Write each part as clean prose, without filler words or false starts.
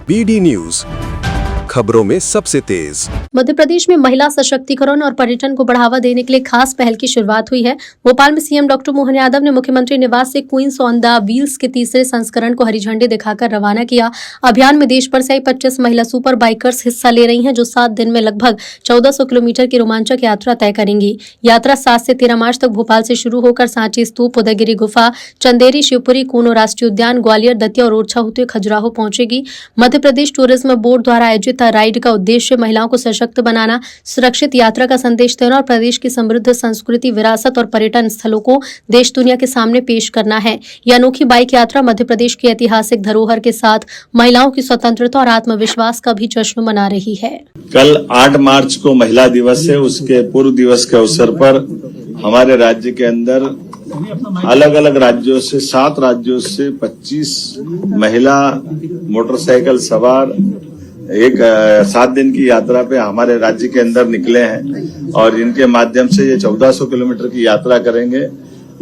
BD news, खबरों में सबसे तेज। मध्य प्रदेश में महिला सशक्तिकरण और पर्यटन को बढ़ावा देने के लिए खास पहल की शुरुआत हुई है। भोपाल में सीएम डॉक्टर मोहन यादव ने मुख्यमंत्री निवास से क्वींस ऑन द व्हील्स के तीसरे संस्करण को हरी झंडी दिखाकर रवाना किया। अभियान में देश भर से आई 25 महिला सुपर बाइकर्स हिस्सा ले रही हैं, जो 7 दिन में लगभग 1400 किलोमीटर की रोमांचक यात्रा तय करेंगी। यात्रा 7 से 13 मार्च तक भोपाल से शुरू होकर सांची स्तूप, उदयगिरी गुफा, चंदेरी, शिवपुरी, कूनो राष्ट्रीय उद्यान, ग्वालियर, दतिया और ओरछा होते हुए खजुराहो पहुंचेगी। मध्य प्रदेश टूरिज्म बोर्ड द्वारा आयोजित राइड का उद्देश्य महिलाओं को सशक्त बनाना, सुरक्षित यात्रा का संदेश देना और प्रदेश की समृद्ध संस्कृति, विरासत और पर्यटन स्थलों को देश दुनिया के सामने पेश करना है। यह अनोखी बाइक यात्रा मध्य प्रदेश की ऐतिहासिक धरोहर के साथ महिलाओं की स्वतंत्रता और आत्मविश्वास का भी जश्न मना रही है। कल 8 मार्च को महिला दिवस है। उसके पूर्व दिवस के अवसर पर हमारे राज्य के अंदर अलग अलग राज्यों से 7 राज्यों से 25 महिला मोटरसाइकिल सवार 7 दिन की यात्रा पे हमारे राज्य के अंदर निकले हैं और इनके माध्यम से ये 1400 किलोमीटर की यात्रा करेंगे।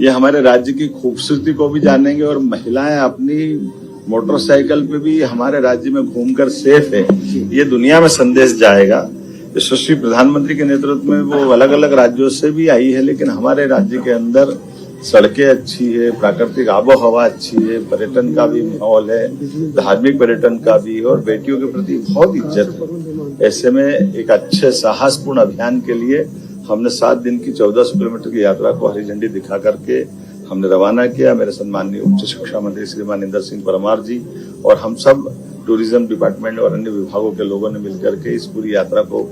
ये हमारे राज्य की खूबसूरती को भी जानेंगे और महिलाएं अपनी मोटरसाइकिल पे भी हमारे राज्य में घूमकर सेफ है, ये दुनिया में संदेश जाएगा। यशस्वी प्रधानमंत्री के नेतृत्व में वो अलग अलग राज्यों से भी आई है, लेकिन हमारे राज्य के अंदर सड़कें अच्छी है, प्राकृतिक आबो हवा अच्छी है, पर्यटन का भी माहौल है, धार्मिक पर्यटन का भी, और बेटियों के प्रति बहुत इज्जत है। ऐसे में एक अच्छे साहसपूर्ण अभियान के लिए हमने 7 दिन की 1400 किलोमीटर की यात्रा को हरी झंडी दिखा करके हमने रवाना किया। मेरे सम्माननीय उच्च शिक्षा मंत्री श्रीमान इंदर सिंह परमार जी और हम सब टूरिज्म डिपार्टमेंट और अन्य विभागों के लोगों ने मिलकर के इस पूरी यात्रा को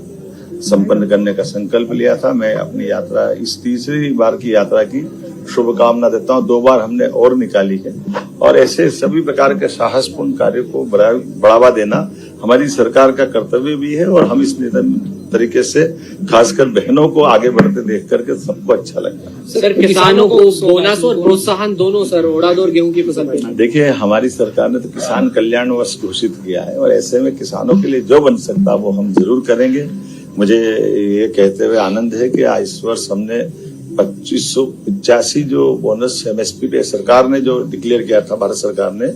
संपन्न करने का संकल्प लिया था। मैं अपनी यात्रा, इस तीसरी बार की यात्रा की शुभकामना देता हूं। 2 बार हमने और निकाली है और ऐसे सभी प्रकार के साहसपूर्ण कार्य को बढ़ावा देना हमारी सरकार का कर्तव्य भी है और हम इस तरीके से खासकर बहनों को आगे बढ़ते देख करके सबको अच्छा लगता है। सर, किसानों को बोनस और प्रोत्साहन दोनों सर, उड़द और गेहूं की फसल पे। देखिए, हमारी सरकार ने तो किसान कल्याण वर्ष घोषित किया है और ऐसे में किसानों के लिए जो बन सकता वो हम जरूर करेंगे। मुझे ये कहते हुए आनंद है कि इस वर्ष हमने 2585 जो बोनस MSP पे सरकार ने जो डिक्लेयर किया था, भारत सरकार ने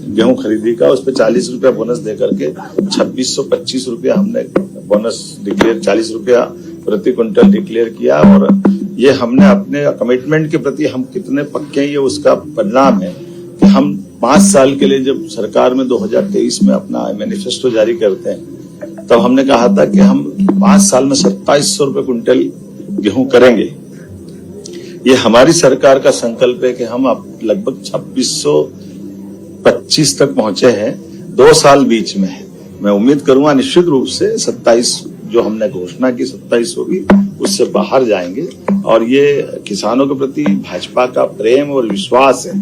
गेहूं खरीदी का, उस पे 40 रुपया बोनस देकर के 2625 रुपया हमने बोनस डिक्लेयर, 40 रुपया प्रति क्विंटल डिक्लेयर किया। और ये हमने अपने कमिटमेंट के प्रति हम कितने पक्के हैं, ये उसका परिणाम है कि हम 5 साल के लिए जब सरकार में 2023 में अपना मैनिफेस्टो जारी करते हैं, तब हमने कहा था कि हम 5 साल में 2700 रुपये क्विंटल गेहूं करेंगे। ये हमारी सरकार का संकल्प है कि हम अब लगभग 2625 तक पहुंचे हैं। 2 साल बीच में है। मैं उम्मीद करूंगा निश्चित रूप से 27 जो हमने घोषणा की 27 होगी, उससे बाहर जाएंगे। और ये किसानों के प्रति भाजपा का प्रेम और विश्वास है।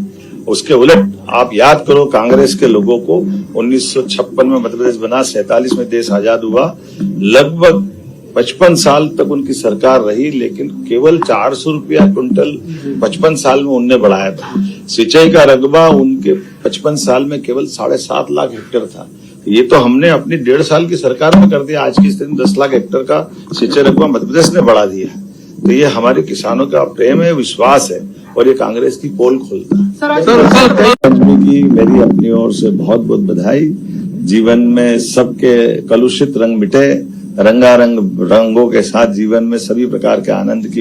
उसके उलट आप याद करो, कांग्रेस के लोगों को 1956 में मध्य प्रदेश बना, 47 में देश आजाद हुआ, लगभग 55 साल तक उनकी सरकार रही, लेकिन केवल 400 रुपया क्विंटल 55 साल में उनने बढ़ाया था। सिंचाई का रकबा उनके 55 साल में केवल 7.5 लाख हेक्टेयर था। ये तो हमने अपनी 1.5 साल की सरकार में कर दिया। आज की स्थिति में 10 लाख हेक्टेयर का सिंचाई रकबा मध्य प्रदेश ने बढ़ा दिया। तो ये हमारे किसानों का प्रेम है, विश्वास है और ये कांग्रेस की पोल खोलता है। पंचमी की मेरी अपनी ओर से बहुत बहुत बधाई। जीवन में सबके कलुषित रंग मिटे, रंगारंग रंगों के साथ जीवन में सभी प्रकार के आनंद की